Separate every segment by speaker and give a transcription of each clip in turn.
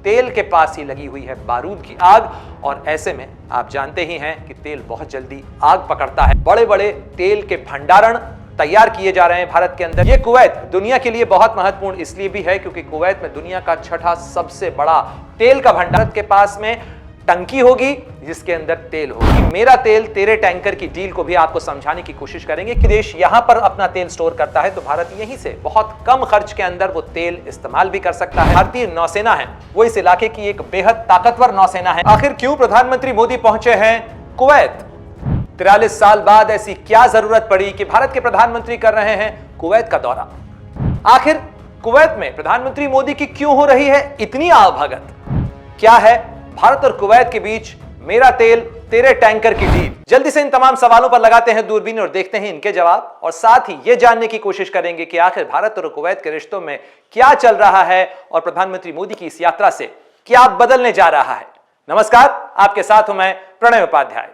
Speaker 1: तेल के पास ही लगी हुई है बारूद की आग। और ऐसे में आप जानते ही हैं कि तेल बहुत जल्दी आग पकड़ता है। बड़े बड़े तेल के भंडारण तैयार किए जा रहे हैं भारत के अंदर। ये कुवैत दुनिया के लिए बहुत महत्वपूर्ण इसलिए भी है क्योंकि कुवैत में दुनिया का छठा सबसे बड़ा तेल का भंडार के पास में टंकी होगी जिसके अंदर तेल होगी। मेरा तेल तेरे टैंकर की डील को भी आपको समझाने की कोशिश करेंगे कि देश यहां पर अपना तेल स्टोर करता है तो भारत यहीं से बहुत कम खर्च के अंदर वो तेल इस्तेमाल भी कर सकता है। भारतीय नौसेना है वो इस इलाके की एक बेहद ताकतवर नौसेना है। आखिर क्यों प्रधानमंत्री मोदी पहुंचे हैं कुवैत? 43 साल बाद ऐसी क्या जरूरत पड़ी कि भारत के प्रधानमंत्री कर रहे हैं कुवैत का दौरा? आखिर कुवैत में प्रधानमंत्री मोदी की क्यों हो रही है इतनी आवभगत? क्या है भारत और कुवैत के बीच मेरा तेल तेरे टैंकर की डील? जल्दी से इन तमाम सवालों पर लगाते हैं दूरबीन और देखते हैं इनके जवाब, और साथ ही यह जानने की कोशिश करेंगे कि आखिर भारत और कुवैत के रिश्तों में क्या चल रहा है और प्रधानमंत्री मोदी की इस यात्रा से क्या बदलने जा रहा है। नमस्कार, आपके साथ हूं मैं प्रणय उपाध्याय।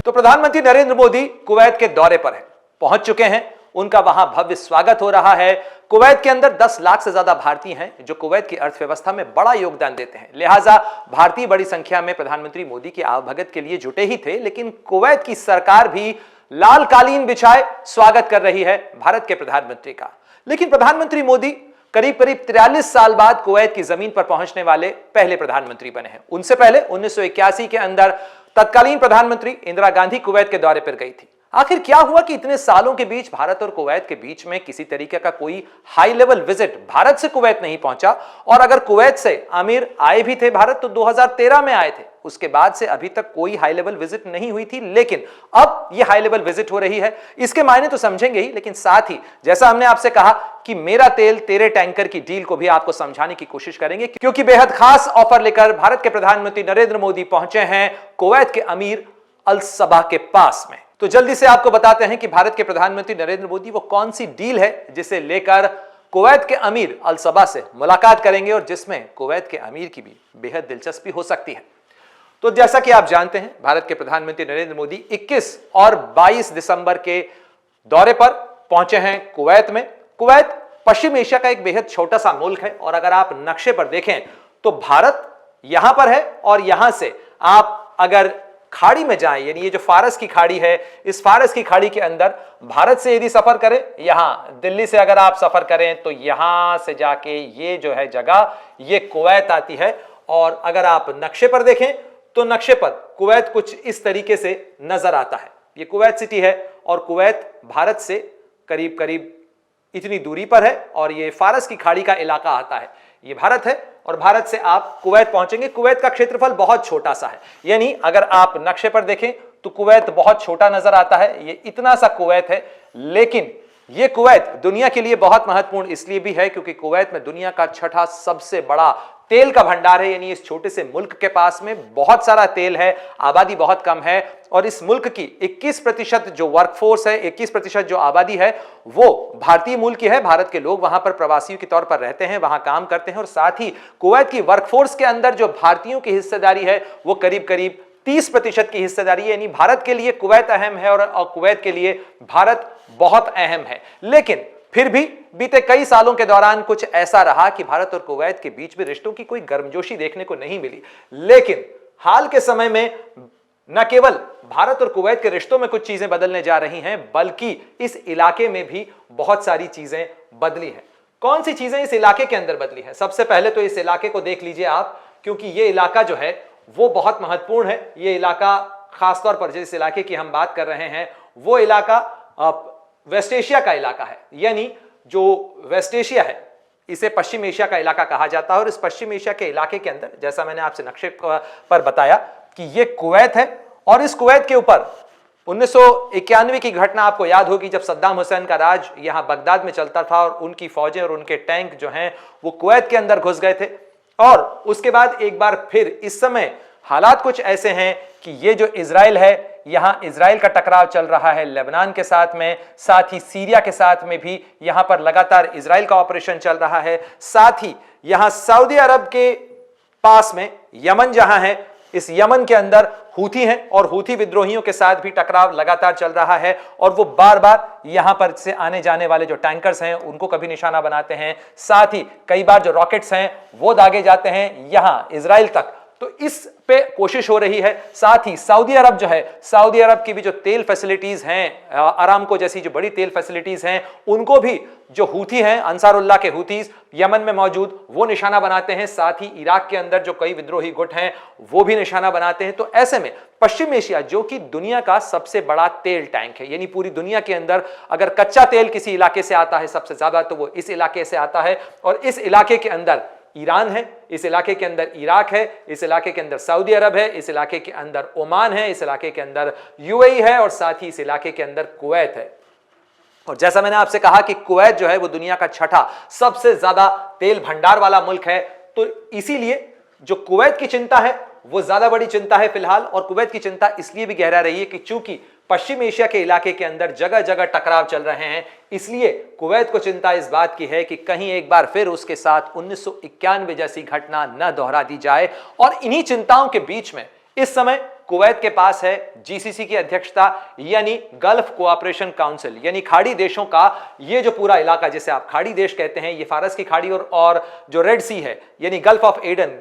Speaker 1: तो प्रधानमंत्री नरेंद्र मोदी कुवैत के दौरे पर हैं, पहुंच चुके हैं। उनका वहां भव्य स्वागत हो रहा है। कुवैत के अंदर 10 लाख से ज्यादा भारतीय हैं जो कुवैत की अर्थव्यवस्था में बड़ा योगदान देते हैं। लिहाजा भारतीय बड़ी संख्या में प्रधानमंत्री मोदी की आवभगत के लिए जुटे ही थे, लेकिन कुवैत की सरकार भी लाल कालीन बिछाए स्वागत कर रही है भारत के प्रधानमंत्री का। लेकिन प्रधानमंत्री मोदी करीब 43 साल बाद कुवैत की जमीन पर पहुंचने वाले पहले प्रधानमंत्री बने हैं। उनसे पहले 1981 के अंदर तत्कालीन प्रधानमंत्री इंदिरा गांधी कुवैत के दौरे पर गई थी। आखिर क्या हुआ कि इतने सालों के बीच भारत और कुवैत के बीच में किसी तरीके का कोई हाई लेवल विजिट भारत से कुवैत नहीं पहुंचा? और अगर कुवैत से आमिर आए भी थे भारत तो 2013 में आए थे, उसके बाद से अभी तक कोई हाई लेवल विजिट नहीं हुई थी। लेकिन अब यह हाई लेवल विजिट हो रही है। इसके मायने तो समझेंगे ही, लेकिन साथ ही जैसा हमने आपसे कहा कि मेरा तेल तेरे टैंकर की डील को भी आपको समझाने की कोशिश करेंगे, क्योंकि बेहद खास ऑफर लेकर भारत के प्रधानमंत्री नरेंद्र मोदी पहुंचे हैं कुवैत के अमीर अल सबा के पास में। तो जल्दी से आपको बताते हैं कि भारत के प्रधानमंत्री नरेंद्र मोदी वो कौन सी डील है जिसे लेकर कुवैत के अमीर अल सबा से मुलाकात करेंगे और जिसमें कुवैत के अमीर की भी बेहद दिलचस्पी हो सकती है। तो जैसा कि आप जानते हैं, भारत के प्रधानमंत्री नरेंद्र मोदी 21 और 22 दिसंबर के दौरे पर पहुंचे हैं कुवैत में। कुवैत पश्चिम एशिया का एक बेहद छोटा सा मुल्क है और अगर आप नक्शे पर देखें तो भारत यहां पर है और यहां से आप अगर खाड़ी में जाएं, यानी ये जो फारस की खाड़ी है, इस फारस की खाड़ी के अंदर भारत से यदि सफर करें, यहां दिल्ली से अगर आप सफर करें तो यहां से जाके ये जो है जगह ये कुवैत आती है। और अगर आप नक्शे पर देखें तो नक्शे पर कुवैत कुछ इस तरीके से नजर आता है। ये कुवैत सिटी है और कुवैत भारत से करीब करीब इतनी दूरी पर है और ये फारस की खाड़ी का इलाका आता है। ये भारत है और भारत से आप कुवैत पहुंचेंगे। कुवैत का क्षेत्रफल बहुत छोटा सा है, यानी अगर आप नक्शे पर देखें तो कुवैत बहुत छोटा नजर आता है। ये इतना सा कुवैत है, लेकिन ये कुवैत दुनिया के लिए बहुत महत्वपूर्ण इसलिए भी है क्योंकि कुवैत में दुनिया का छठा सबसे बड़ा तेल का भंडार है। यानी इस छोटे से मुल्क के पास में बहुत सारा तेल है, आबादी बहुत कम है और इस मुल्क की 21% जो वर्कफोर्स है, 21% जो आबादी है वो भारतीय मूल की है। भारत के लोग वहां पर प्रवासियों के तौर पर रहते हैं, वहां काम करते हैं और साथ ही कुवैत की वर्कफोर्स के अंदर जो भारतीयों की हिस्सेदारी है वो करीब करीब 30% की हिस्सेदारी है। यानी भारत के लिए कुवैत अहम है और कुवैत के लिए भारत बहुत अहम है। लेकिन फिर भी बीते कई सालों के दौरान कुछ ऐसा रहा कि भारत और कुवैत के बीच में रिश्तों की कोई गर्मजोशी देखने को नहीं मिली। लेकिन हाल के समय में न केवल भारत और कुवैत के रिश्तों में कुछ चीजें बदलने जा रही हैं, बल्कि इस इलाके में भी बहुत सारी चीजें बदली हैं। कौन सी चीजें इस इलाके के अंदर बदली हैं? सबसे पहले तो इस इलाके को देख लीजिए आप, क्योंकि ये इलाका जो है वो बहुत महत्वपूर्ण है। ये इलाका खासतौर पर जिस इलाके की हम बात कर रहे हैं वो इलाका वेस्ट एशिया का इलाका है। यानी जो वेस्ट एशिया है इसे पश्चिम एशिया का इलाका कहा जाता है और इस पश्चिम एशिया के इलाके के अंदर जैसा मैंने आपसे नक्शे पर बताया कि ये कुवैत है और इस कुवैत के ऊपर 1991 की घटना आपको याद होगी जब सद्दाम हुसैन का राज यहां बगदाद में चलता था और उनकी फौजें और उनके टैंक जो हैं वो कुवैत के अंदर घुस गए थे। और उसके बाद एक बार फिर इस समय हालात कुछ ऐसे हैं कि ये जो इजराइल है, यहां इजराइल का टकराव चल रहा है लेबनान के साथ में, साथ ही सीरिया के साथ में भी यहां पर लगातार इजराइल का ऑपरेशन चल रहा है। साथ ही यहां सऊदी अरब के पास में यमन जहां है इस यमन के अंदर हूथी हैं और हूथी विद्रोहियों के साथ भी टकराव लगातार चल रहा है और वो बार बार यहां पर से आने जाने वाले जो टैंकर्स हैं उनको कभी निशाना बनाते हैं। साथ ही कई बार जो रॉकेट्स हैं वो दागे जाते हैं यहां इजराइल तक, तो इस पे कोशिश हो रही है। साथ ही सऊदी अरब जो है, सऊदी अरब की भी जो तेल फैसिलिटीज हैं, अरामको जैसी जो बड़ी तेल फैसिलिटीज हैं, उनको भी जो हूथी हैं, अंसारुल्लाह के हूथीज यमन में मौजूद, वो निशाना बनाते हैं। साथ ही इराक के अंदर जो कई विद्रोही गुट हैं वो भी निशाना बनाते हैं। तो ऐसे में पश्चिम एशिया, जो कि दुनिया का सबसे बड़ा तेल टैंक है, यानी पूरी दुनिया के अंदर अगर कच्चा तेल किसी इलाके से आता है सबसे ज्यादा, तो वो इस इलाके से आता है। और इस इलाके के अंदर ईरान है, इस इलाके के अंदर इराक है, इस इलाके के अंदर सऊदी अरब है, इस इलाके के अंदर ओमान है, इस इलाके के अंदर यूएई है और साथ ही इस इलाके के अंदर कुवैत है। और जैसा मैंने आपसे कहा कि कुवैत जो है वो दुनिया का छठा सबसे ज्यादा तेल भंडार वाला मुल्क है, तो इसीलिए जो कुवैत की चिंता है वो ज्यादा बड़ी चिंता है फिलहाल। और कुवैत की चिंता इसलिए भी गहरा रही है कि चूंकि पश्चिम एशिया के इलाके के अंदर जगह जगह टकराव चल रहे हैं, इसलिए कुवैत को चिंता इस बात की है कि कहीं एक बार फिर उसके साथ 1991 जैसी घटना न दोहरा दी जाए। और इन्हीं चिंताओं के बीच में इस समय कुवैत के पास है जीसीसी की अध्यक्षता, यानी गल्फ कोऑपरेशन काउंसिल, यानी खाड़ी देशों का ये जो पूरा इलाका, जिसे आप खाड़ी देश कहते हैं, ये फारस की खाड़ी और जो रेड सी है यानी गल्फ ऑफ एडन,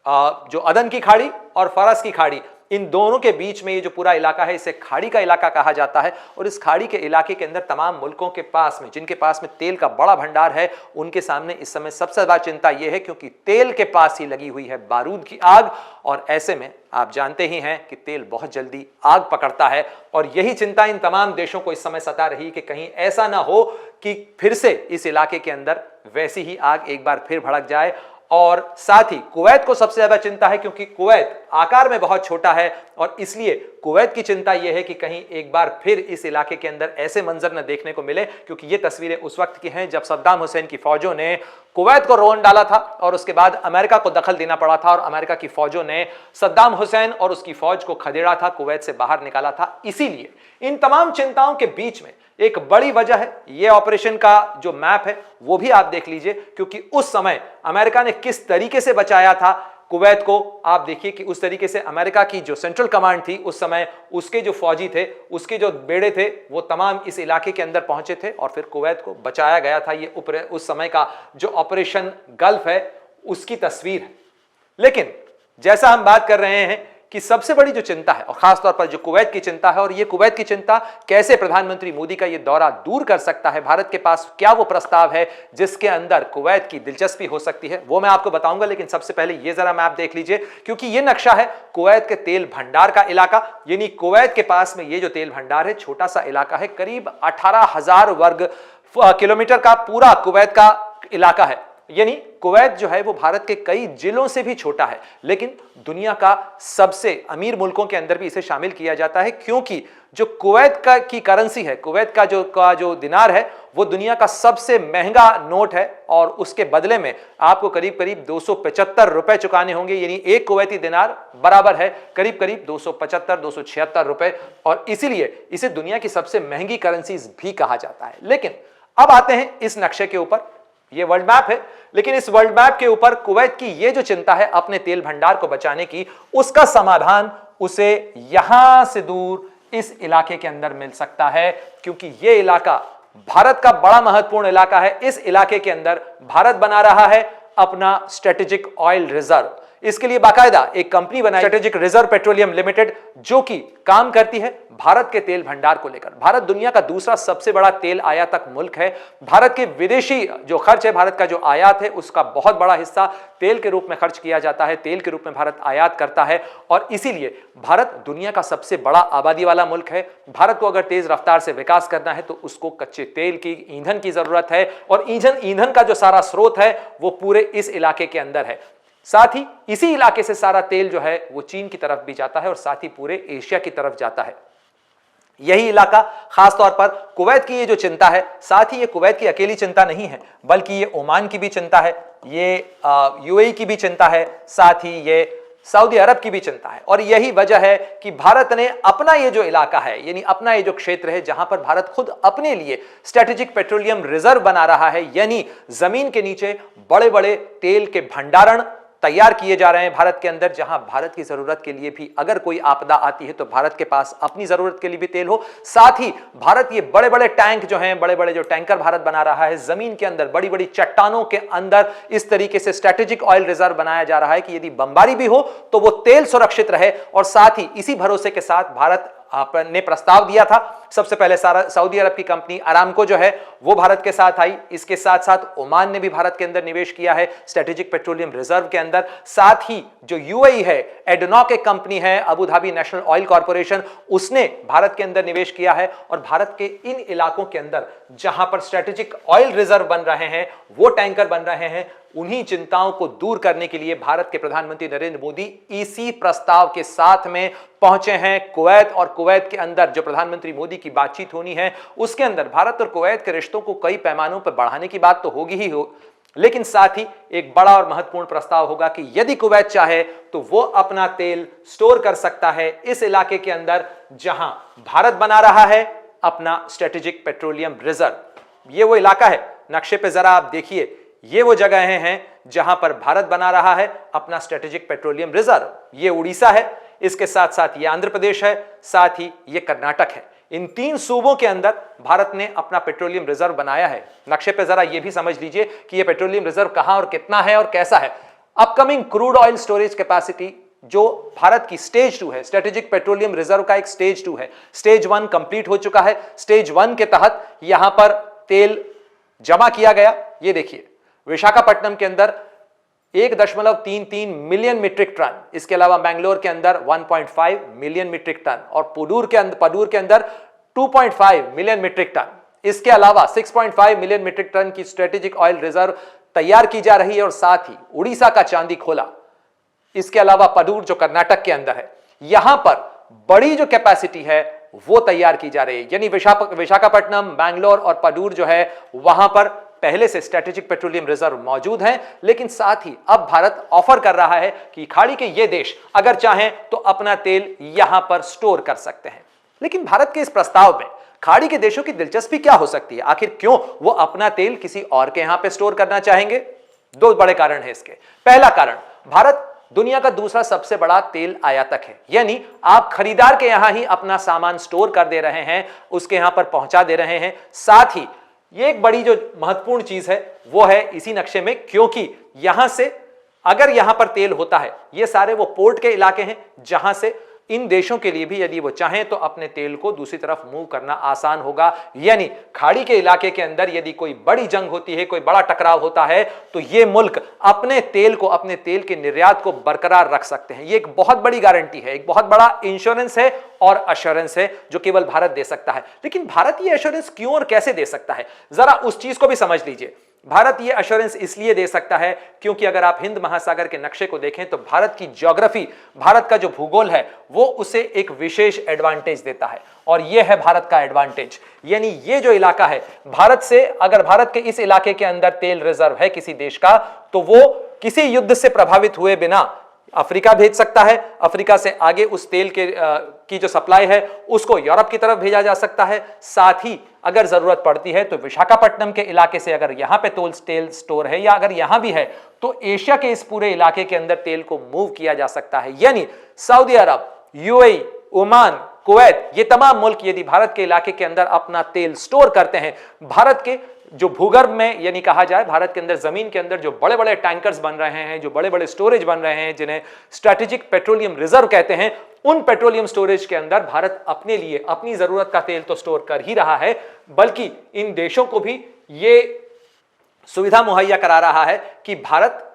Speaker 1: जो अदन की खाड़ी और फारस की खाड़ी, इन दोनों के बीच में ये जो पूरा इलाका है इसे खाड़ी का इलाका कहा जाता है। और इस खाड़ी के इलाके के अंदर तमाम मुल्कों के पास में, जिनके पास में तेल का बड़ा भंडार है, उनके सामने इस समय सबसे ज्यादा चिंता यह है क्योंकि तेल के पास ही लगी हुई है बारूद की आग। और ऐसे में आप जानते ही हैं कि तेल बहुत जल्दी आग पकड़ता है और यही चिंता इन तमाम देशों को इस समय सता रही कि कहीं ऐसा ना हो कि फिर से इस इलाके के अंदर वैसी ही आग एक बार फिर भड़क जाए। और साथ ही कुवैत को सबसे ज्यादा चिंता है क्योंकि कुवैत आकार में बहुत छोटा है और इसलिए कुवैत की चिंता यह है कि कहीं एक बार फिर इस इलाके के अंदर ऐसे मंजर न देखने को मिले, क्योंकि ये तस्वीरें उस वक्त की हैं जब सद्दाम हुसैन की फौजों ने कुवैत को रोन डाला था और उसके बाद अमेरिका को दखल देना पड़ा था और अमेरिका की फौजों ने सद्दाम हुसैन और उसकी फौज को खदेड़ा था, कुवैत से बाहर निकाला था। इसीलिए इन तमाम चिंताओं के बीच में एक बड़ी वजह है ये ऑपरेशन का जो मैप है वो भी आप देख लीजिए, क्योंकि उस समय अमेरिका ने किस तरीके से बचाया था कुवैत को। आप देखिए कि उस तरीके से अमेरिका की जो सेंट्रल कमांड थी उस समय, उसके जो फौजी थे, उसके जो बेड़े थे, वो तमाम इस इलाके के अंदर पहुंचे थे और फिर कुवैत को बचाया गया था। ये उस समय का जो ऑपरेशन गल्फ है उसकी तस्वीर है। लेकिन जैसा हम बात कर रहे हैं कि सबसे बड़ी जो चिंता है और खासतौर पर जो कुवैत की चिंता है, और ये कुवैत की चिंता कैसे प्रधानमंत्री मोदी का ये दौरा दूर कर सकता है, भारत के पास क्या वो प्रस्ताव है जिसके अंदर कुवैत की दिलचस्पी हो सकती है, वो मैं आपको बताऊंगा। लेकिन सबसे पहले ये जरा मैप देख लीजिए, क्योंकि ये नक्शा है कुवैत के तेल भंडार का इलाका। यानी कुवैत के पास में ये जो तेल भंडार है छोटा सा इलाका है, करीब 18,000 वर्ग किलोमीटर का पूरा कुवैत का इलाका है। यानी कुवैत जो है वो भारत के कई जिलों से भी छोटा है, लेकिन दुनिया का सबसे अमीर मुल्कों के अंदर भी इसे शामिल किया जाता है, क्योंकि जो कुवैत की करेंसी है, कुवैत का जो दिनार है, वो दुनिया का सबसे महंगा नोट है और उसके बदले में आपको करीब करीब 275 रुपए चुकाने होंगे। यानी एक कुवैती दिनार बराबर है करीब करीब 275-276 रुपए, और इसीलिए इसे दुनिया की सबसे महंगी करेंसीज भी कहा जाता है। लेकिन अब आते हैं इस नक्शे के ऊपर, ये वर्ल्ड मैप है, लेकिन इस वर्ल्ड मैप के ऊपर कुवैत की ये जो चिंता है अपने तेल भंडार को बचाने की, उसका समाधान उसे यहां से दूर इस इलाके के अंदर मिल सकता है, क्योंकि ये इलाका भारत का बड़ा महत्वपूर्ण इलाका है। इस इलाके के अंदर भारत बना रहा है अपना स्ट्रेटेजिक ऑयल रिजर्व। इसके लिए बाकायदा एक कंपनी बनाई, स्ट्रेटेजिक रिजर्व पेट्रोलियम लिमिटेड, जो कि काम करती है भारत के तेल भंडार को लेकर। भारत दुनिया का दूसरा सबसे बड़ा तेल आयातक मुल्क है। भारत के विदेशी जो खर्च है, भारत का जो आयात है, उसका बहुत बड़ा हिस्सा तेल के रूप में खर्च किया जाता है, तेल के रूप में भारत आयात करता है। और इसीलिए भारत दुनिया का सबसे बड़ा आबादी वाला मुल्क है। भारत को अगर तेज रफ्तार से विकास करना है तो उसको कच्चे तेल की, ईंधन की जरूरत है, और ईंधन का जो सारा स्रोत है वो पूरे इस इलाके के अंदर है। साथ ही इसी इलाके से सारा तेल जो है वो चीन की तरफ भी जाता है और साथ ही पूरे एशिया की तरफ जाता है। यही इलाका खासतौर पर कुवैत की ये जो चिंता है, साथ ही ये कुवैत की अकेली चिंता नहीं है, बल्कि ये ओमान की भी चिंता है, ये यूएई की भी चिंता है, साथ ही ये सऊदी अरब की भी चिंता है। और यही वजह है कि भारत ने अपना ये जो इलाका है, यानी अपना ये जो क्षेत्र है जहां पर भारत खुद अपने लिए स्ट्रेटेजिक पेट्रोलियम रिजर्व बना रहा है, यानी जमीन के नीचे बड़े बड़े तेल के भंडारण तैयार किए जा रहे हैं भारत के अंदर, जहां भारत की जरूरत के लिए भी अगर कोई आपदा आती है तो भारत के पास अपनी जरूरत के लिए भी तेल हो। साथ ही भारत ये बड़े बड़े टैंक जो हैं, बड़े बड़े जो टैंकर भारत बना रहा है, जमीन के अंदर बड़ी बड़ी चट्टानों के अंदर इस तरीके से स्ट्रेटेजिक ऑयल रिजर्व बनाया जा रहा है कि यदि बमबारी भी हो तो वो तेल सुरक्षित रहे। और साथ ही इसी भरोसे के साथ भारत ने प्रस्ताव दिया था, सबसे पहले सऊदी अरब की कंपनी अरामको जो है वो भारत के साथ आई। इसके साथ साथ ओमान ने भी भारत के अंदर निवेश किया है स्ट्रेटेजिक पेट्रोलियम रिजर्व के अंदर। साथ ही जो यूएई है, एडनॉक एक कंपनी है, Abu Dhabi national oil corporation, उसने भारत के अंदर निवेश किया है। और भारत के इन इलाकों के अंदर जहां पर स्ट्रेटेजिक ऑयल रिजर्व बन रहे हैं, वो टैंकर बन रहे हैं, उन्हीं चिंताओं को दूर करने के लिए भारत के प्रधानमंत्री नरेंद्र मोदी इसी प्रस्ताव के साथ में पहुंचे हैं कुवैत। और कुवैत के अंदर जो प्रधानमंत्री मोदी की बातचीत होनी है, उसके अंदर भारत और कुवैत के रिश्तों को कई पैमानों पर बढ़ाने की बात तो होगी ही हो, लेकिन साथ ही एक बड़ा और महत्वपूर्ण प्रस्ताव होगा कि यदि कुवैत चाहे तो वो अपना तेल स्टोर कर सकता है इस इलाके के अंदर जहां भारत बना रहा है अपना स्ट्रेटेजिक पेट्रोलियम रिजर्व। ये वो इलाका है, नक्शे पे जरा आप देखिए, ये वो जगहें हैं जहां पर भारत बना रहा है अपना स्ट्रेटेजिक पेट्रोलियम रिजर्व। ये उड़ीसा है, इसके साथ साथ ये आंध्र प्रदेश है, साथ ही ये कर्नाटक है। इन 3 सूबों के अंदर भारत ने अपना पेट्रोलियम रिजर्व बनाया है। नक्शे पे जरा ये भी समझ लीजिए कि ये पेट्रोलियम रिजर्व कहां और कितना है और कैसा है। Upcoming crude oil storage capacity जो भारत की स्टेज 2 है, स्ट्रेटेजिक पेट्रोलियम रिजर्व का एक स्टेज 2 है। स्टेज 1 कंप्लीट हो चुका है। स्टेज 1 के तहत यहां पर तेल जमा किया गया। ये देखिए, विशाखापट्टनम के अंदर 1.33 मिलियन मीट्रिक टन, इसके अलावा बेंगलोर के अंदर 1.5 मिलियन मीट्रिक टन और पडूर के अंदर 2.5 मिलियन मीट्रिक टन। इसके अलावा 6.5 मिलियन मीट्रिक टन की स्ट्रेटेजिक ऑयल रिजर्व तैयार की जा रही है। और साथ ही उड़ीसा का चांदी खोला, इसके अलावा पडूर जो कर्नाटक के अंदर है, यहां पर बड़ी जो कैपेसिटी है वो तैयार की जा रही है। यानी विशाखापट्टनम, बैंगलोर और पडूर जो है वहां पर पहले से स्ट्रेटेजिक पेट्रोलियम रिजर्व मौजूद हैं। लेकिन साथ ही अब भारत ऑफर कर रहा है कि खाड़ी के ये देश अगर चाहें तो अपना तेल यहां पर स्टोर कर सकते हैं। लेकिन भारत के इस प्रस्ताव में खाड़ी के देशों की दिलचस्पी क्या हो सकती है? आखिर क्यों वो अपना तेल किसी और के यहां पे स्टोर करना चाहेंगे? 2 बड़े कारण हैं इसके। पहला कारण, भारत दुनिया का दूसरा सबसे बड़ा तेल आयातक है। यानी आप खरीदार के यहां ही अपना सामान स्टोर कर दे रहे हैं, उसके यहां पर पहुंचा दे रहे हैं। साथ ही ये एक बड़ी जो महत्वपूर्ण चीज है वो है इसी नक्शे में, क्योंकि यहां से अगर यहां पर तेल होता है, ये सारे वो पोर्ट के इलाके हैं जहां से इन देशों के लिए भी यदि वो चाहें तो अपने तेल को दूसरी तरफ मूव करना आसान होगा। यानी खाड़ी के इलाके के अंदर यदि कोई बड़ी जंग होती है, कोई बड़ा टकराव होता है, तो ये मुल्क अपने तेल के निर्यात को बरकरार रख सकते हैं। ये एक बहुत बड़ी गारंटी है, एक बहुत बड़ा इंश्योरेंस है और अश्योरेंस है जो केवल भारत दे सकता है। लेकिन भारत ये एश्योरेंस क्यों और कैसे दे सकता है, जरा उस चीज को भी समझ लीजिए। भारत ये एश्योरेंस इसलिए दे सकता है क्योंकि अगर आप हिंद महासागर के नक्शे को देखें तो भारत की ज्योग्राफी, भारत का जो भूगोल है वो उसे एक विशेष एडवांटेज देता है। और ये है भारत का एडवांटेज। यानी ये जो इलाका है भारत से, अगर भारत के इस इलाके के अंदर तेल रिजर्व है किसी देश का, तो वो किसी युद्ध से प्रभावित हुए बिना अफ्रीका भेज सकता है। अफ्रीका से आगे उस तेल की जो सप्लाई है उसको यूरोप की तरफ भेजा जा सकता है। साथ ही अगर जरूरत पड़ती है तो विशाखापट्टनम के इलाके से अगर यहां पे तेल स्टोर है या अगर यहां भी है तो एशिया के इस पूरे इलाके के अंदर तेल को मूव किया जा सकता है। यानी सऊदी अरब, यूएई, ओमान, कुवैत, ये तमाम मुल्क यदि भारत के इलाके के अंदर अपना तेल स्टोर करते हैं, भारत के जो भूगर्भ में यानी कहा जाए भारत के अंदर जमीन के अंदर जो बड़े बड़े टैंकर्स बन रहे हैं, जो बड़े बड़े स्टोरेज बन रहे हैं, जिन्हें स्ट्रेटेजिक पेट्रोलियम रिजर्व कहते हैं, उन पेट्रोलियम स्टोरेज के अंदर भारत अपने लिए अपनी जरूरत का तेल तो स्टोर कर ही रहा है, बल्कि इन देशों को भी ये सुविधा मुहैया करा रहा है कि भारत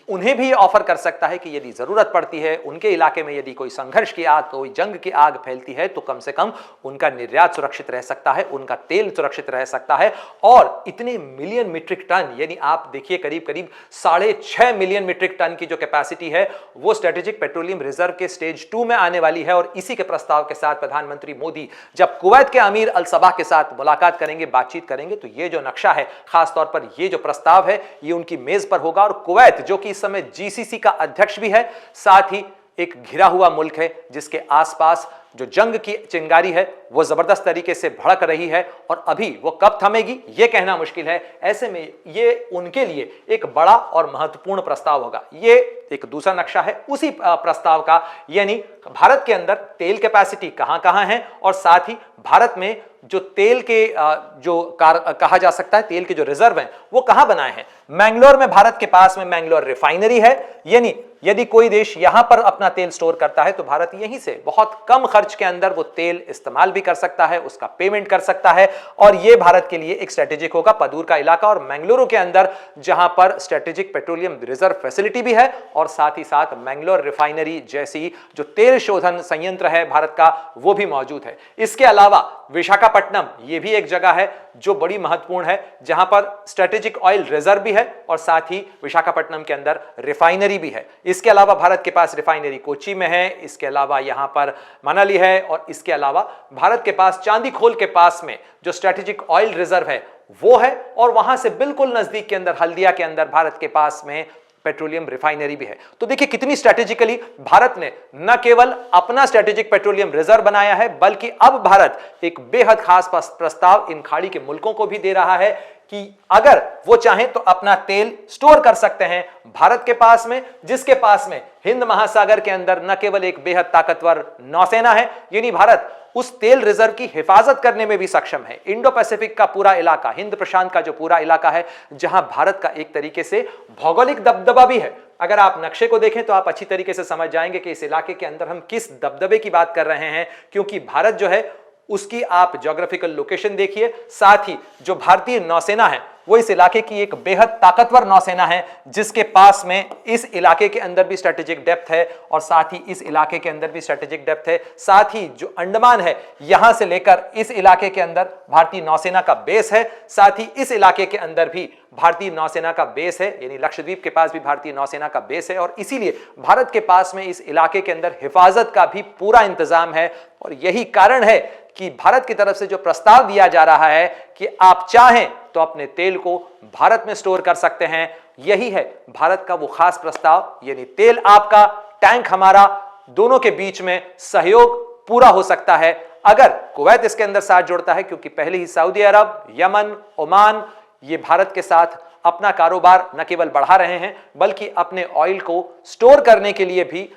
Speaker 1: उन्हें भी ऑफर कर सकता है कि यदि जरूरत पड़ती है, उनके इलाके में यदि कोई संघर्ष की आग, कोई जंग की आग फैलती है, तो कम से कम उनका निर्यात सुरक्षित रह सकता है, उनका तेल सुरक्षित रह सकता है। और इतने मिलियन मीट्रिक टन, यानी आप देखिए करीब करीब 6.5 मिलियन मीट्रिक टन की जो कैपेसिटी है वो स्ट्रेटेजिक पेट्रोलियम रिजर्व के स्टेज 2 में आने वाली है। और इसी के प्रस्ताव के साथ प्रधानमंत्री मोदी जब कुवैत के अमीर अल सबाह के साथ मुलाकात करेंगे, बातचीत करेंगे, तो ये जो नक्शा है, खासतौर पर ये जो प्रस्ताव है, ये उनकी मेज पर होगा। और कुवैत जो कि इस समय जीसीसी का अध्यक्ष भी है, साथ ही एक घिरा हुआ मुल्क है जिसके आसपास जो जंग की चिंगारी है वो जबरदस्त तरीके से भड़क रही है और अभी वो कब थमेगी ये कहना मुश्किल है। ऐसे में ये उनके लिए एक बड़ा और महत्वपूर्ण प्रस्ताव होगा। ये एक दूसरा नक्शा है उसी प्रस्ताव का, यानी भारत के अंदर तेल कैपेसिटी कहां-कहां है और साथ ही भारत में जो तेल के कहा जा सकता है तेल के जो रिजर्व हैं वो कहां बनाए हैं। मैंगलोर में भारत के पास में मैंगलोर रिफाइनरी है, यानी यदि कोई देश यहां पर अपना तेल स्टोर करता है तो भारत यहीं से बहुत कम खर्च के अंदर वो तेल इस्तेमाल भी कर सकता है, उसका पेमेंट कर सकता है और ये भारत के लिए एक स्ट्रेटेजिक होगा। पदूर का इलाका और मैंगलुरु के अंदर जहां पर स्ट्रेटेजिक पेट्रोलियम रिजर्व फैसिलिटी भी है और साथ ही साथ मैंगलोर रिफाइनरी जैसी जो तेल शोधन संयंत्र है भारत का वो भी मौजूद है। इसके अलावा विशाखापट्टनम ये भी एक जगह है जो बड़ी महत्वपूर्ण है जहां पर स्ट्रेटेजिक ऑयल रिजर्व भी है और साथ ही विशाखापट्टनम के अंदर रिफाइनरी भी है। इसके अलावा भारत के पास रिफाइनरी कोची में है, इसके अलावा यहां पर मनाली है और इसके अलावा भारत के पास चांदीखोल के पास में जो स्ट्रेटेजिक ऑयल रिजर्व है वो है और वहां से बिल्कुल नजदीक के अंदर हल्दिया के अंदर भारत के पास में पेट्रोलियम रिफाइनरी भी है। तो देखिए कितनी स्ट्रेटेजिकली भारत ने न केवल अपना स्ट्रेटेजिक पेट्रोलियम रिजर्व बनाया है बल्कि अब भारत एक बेहद खास प्रस्ताव इन खाड़ी के मुल्कों को भी दे रहा है कि अगर वो चाहें तो अपना तेल स्टोर कर सकते हैं भारत के पास में, जिसके पास में हिंद महासागर के अंदर न केवल एक बेहद ताकतवर नौसेना है, यानी भारत उस तेल रिजर्व की हिफाजत करने में भी सक्षम है। इंडो पैसिफिक का पूरा इलाका, हिंद प्रशांत का जो पूरा इलाका है जहां भारत का एक तरीके से भौगोलिक दबदबा भी है। अगर आप नक्शे को देखें तो आप अच्छी तरीके से समझ जाएंगे कि इस इलाके के अंदर हम किस दबदबे की बात कर रहे हैं, क्योंकि भारत जो है उसकी आप ज्योग्राफिकल लोकेशन देखिए, साथ ही जो भारतीय नौसेना है वो इस इलाके की एक बेहद ताकतवर नौसेना है जिसके पास में इस इलाके के अंदर भी स्ट्रेटेजिक डेप्थ है और साथ ही इस इलाके के अंदर भी स्ट्रेटेजिक डेप्थ है। साथ ही जो अंडमान है यहां से लेकर इस इलाके के अंदर भारतीय नौसेना का बेस है, साथ ही इस इलाके के अंदर भी भारतीय नौसेना का बेस है, यानी लक्षद्वीप के पास भी भारतीय नौसेना का बेस है और इसीलिए भारत के पास में इस इलाके के अंदर हिफाजत का भी पूरा इंतजाम है। और यही कारण है कि भारत की तरफ से जो प्रस्ताव दिया जा रहा है कि आप चाहें तो अपने तेल को भारत में स्टोर कर सकते हैं, यही है भारत का वो खास प्रस्ताव, यानी तेल आपका, टैंक हमारा, दोनों के बीच में सहयोग पूरा हो सकता है अगर कुवैत इसके अंदर साथ जोड़ता है, क्योंकि पहले ही सऊदी अरब, यमन, ओमान ये भारत के साथ अपना कारोबार न केवल बढ़ा रहे हैं बल्कि अपने ऑयल को स्टोर करने के लिए भी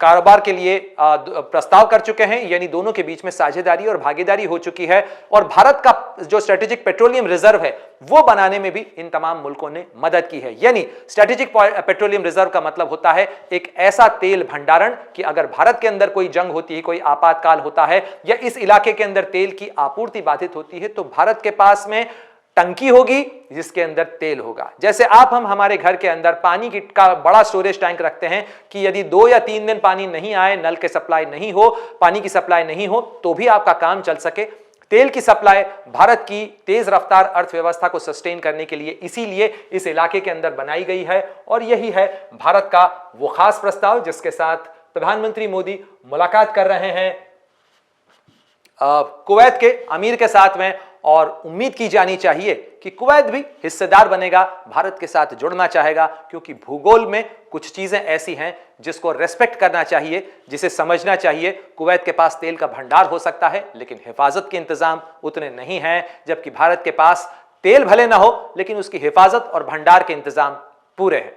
Speaker 1: कारोबार के लिए प्रस्ताव कर चुके हैं, यानी दोनों के बीच में साझेदारी और भागीदारी हो चुकी है। और भारत का जो स्ट्रेटेजिक पेट्रोलियम रिजर्व है वो बनाने में भी इन तमाम मुल्कों ने मदद की है। यानी स्ट्रेटेजिक पेट्रोलियम रिजर्व का मतलब होता है एक ऐसा तेल भंडारण कि अगर भारत के अंदर कोई जंग होती है, कोई आपातकाल होता है या इस इलाके के अंदर तेल की आपूर्ति बाधित होती है तो भारत के पास में टंकी होगी जिसके अंदर तेल होगा। जैसे हम हमारे घर के अंदर पानी का बड़ा स्टोरेज टैंक रखते हैं कि यदि 2 या 3 दिन पानी नहीं आए, नल के सप्लाई नहीं हो, पानी की सप्लाई नहीं हो तो भी आपका काम चल सके। तेल की सप्लाई भारत की तेज रफ्तार अर्थव्यवस्था को सस्टेन करने के लिए इसीलिए इस इलाके के अंदर बनाई गई है और यही है भारत का वो खास प्रस्ताव जिसके साथ प्रधानमंत्री मोदी मुलाकात कर रहे हैं कुवैत के अमीर के साथ में। और उम्मीद की जानी चाहिए कि कुवैत भी हिस्सेदार बनेगा, भारत के साथ जुड़ना चाहेगा, क्योंकि भूगोल में कुछ चीजें ऐसी हैं जिसको रेस्पेक्ट करना चाहिए, जिसे समझना चाहिए। कुवैत के पास तेल का भंडार हो सकता है लेकिन हिफाजत के इंतजाम उतने नहीं हैं, जबकि भारत के पास तेल भले ना हो लेकिन उसकी हिफाजत और भंडार के इंतजाम पूरे हैं।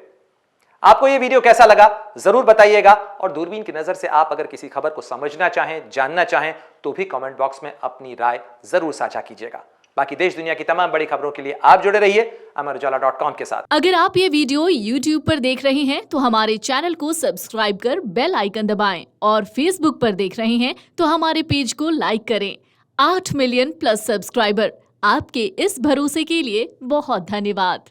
Speaker 1: आपको यह वीडियो कैसा लगा जरूर बताइएगा और दूरबीन की नजर से आप अगर किसी खबर को समझना चाहें, जानना चाहें तो भी कमेंट बॉक्स में अपनी राय जरूर साझा कीजिएगा। बाकी देश दुनिया की तमाम बड़ी खबरों के लिए आप जुड़े रहिए amarujala.com के साथ।
Speaker 2: अगर आप ये वीडियो YouTube पर देख रहे हैं तो हमारे चैनल को सब्सक्राइब कर बेल आइकन दबाएं और Facebook पर देख रहे हैं तो हमारे पेज को लाइक करें। 8 मिलियन प्लस सब्सक्राइबर, आपके इस भरोसे के लिए बहुत धन्यवाद।